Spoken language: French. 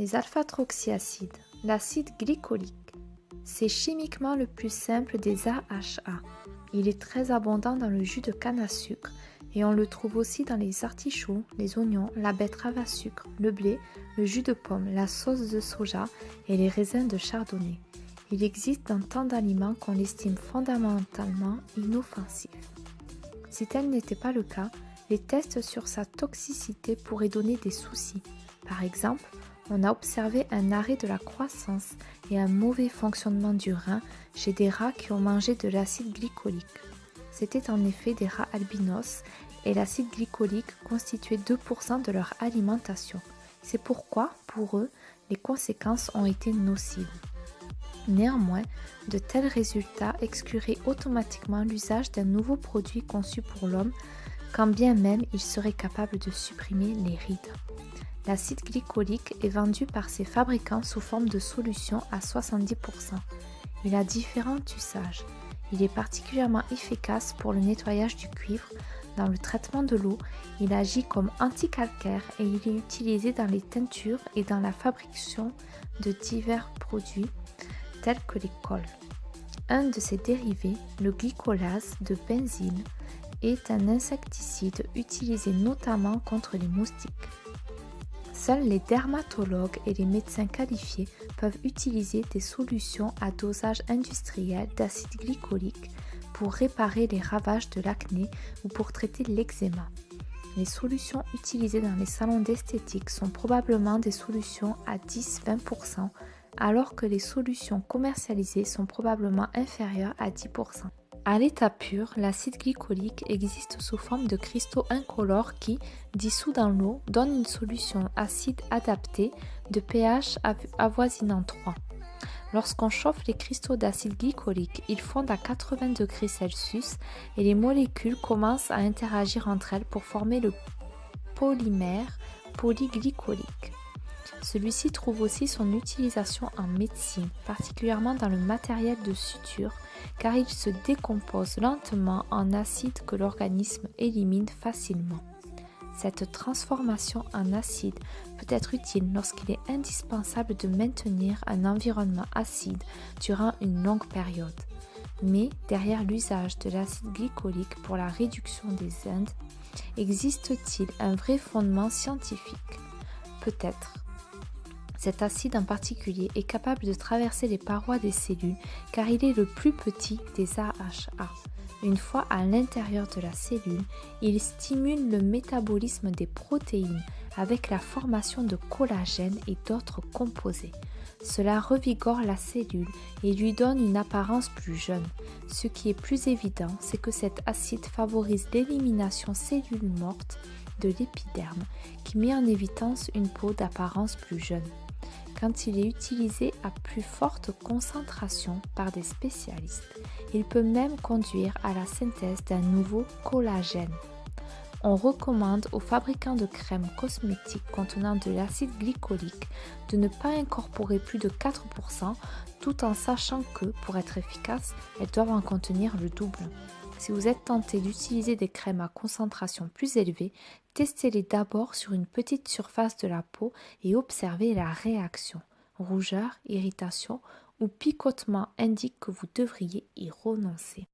Les alpha-hydroxyacides, l'acide glycolique. C'est chimiquement le plus simple des AHA. Il est très abondant dans le jus de canne à sucre et on le trouve aussi dans les artichauts, les oignons, la betterave à sucre, le blé, le jus de pomme, la sauce de soja et les raisins de chardonnay. Il existe dans tant d'aliments qu'on estime fondamentalement inoffensifs. Si tel n'était pas le cas, les tests sur sa toxicité pourraient donner des soucis. Par exemple, on a observé un arrêt de la croissance et un mauvais fonctionnement du rein chez des rats qui ont mangé de l'acide glycolique. C'était en effet des rats albinos et l'acide glycolique constituait 2% de leur alimentation. C'est pourquoi, pour eux, les conséquences ont été nocives. Néanmoins, de tels résultats excluraient automatiquement l'usage d'un nouveau produit conçu pour l'homme, quand bien même il serait capable de supprimer les rides. L'acide glycolique est vendu par ses fabricants sous forme de solution à 70%. Il a différents usages. Il est particulièrement efficace pour le nettoyage du cuivre. Dans le traitement de l'eau, il agit comme anticalcaire et il est utilisé dans les teintures et dans la fabrication de divers produits tels que les cols. Un de ses dérivés, le glycolase de benzyle, est un insecticide utilisé notamment contre les moustiques. Seuls les dermatologues et les médecins qualifiés peuvent utiliser des solutions à dosage industriel d'acide glycolique pour réparer les ravages de l'acné ou pour traiter l'eczéma. Les solutions utilisées dans les salons d'esthétique sont probablement des solutions à 10-20%, alors que les solutions commercialisées sont probablement inférieures à 10%. À l'état pur, l'acide glycolique existe sous forme de cristaux incolores qui, dissous dans l'eau, donnent une solution acide adaptée de pH avoisinant 3. Lorsqu'on chauffe les cristaux d'acide glycolique, ils fondent à 80 degrés Celsius et les molécules commencent à interagir entre elles pour former le polymère polyglycolique. Celui-ci trouve aussi son utilisation en médecine, particulièrement dans le matériel de suture, car il se décompose lentement en acide que l'organisme élimine facilement. Cette transformation en acide peut être utile lorsqu'il est indispensable de maintenir un environnement acide durant une longue période. Mais derrière l'usage de l'acide glycolique pour la réduction des Indes, existe-t-il un vrai fondement scientifique? Peut-être. Cet acide en particulier est capable de traverser les parois des cellules car il est le plus petit des AHA. Une fois à l'intérieur de la cellule, il stimule le métabolisme des protéines avec la formation de collagène et d'autres composés. Cela revigore la cellule et lui donne une apparence plus jeune. Ce qui est plus évident, c'est que cet acide favorise l'élimination cellule morte de l'épiderme qui met en évidence une peau d'apparence plus jeune. Quand il est utilisé à plus forte concentration par des spécialistes, il peut même conduire à la synthèse d'un nouveau collagène. On recommande aux fabricants de crèmes cosmétiques contenant de l'acide glycolique de ne pas incorporer plus de 4% tout en sachant que, pour être efficaces, elles doivent en contenir le double. Si vous êtes tenté d'utiliser des crèmes à concentration plus élevée, testez-les d'abord sur une petite surface de la peau et observez la réaction. Rougeur, irritation ou picotement indiquent que vous devriez y renoncer.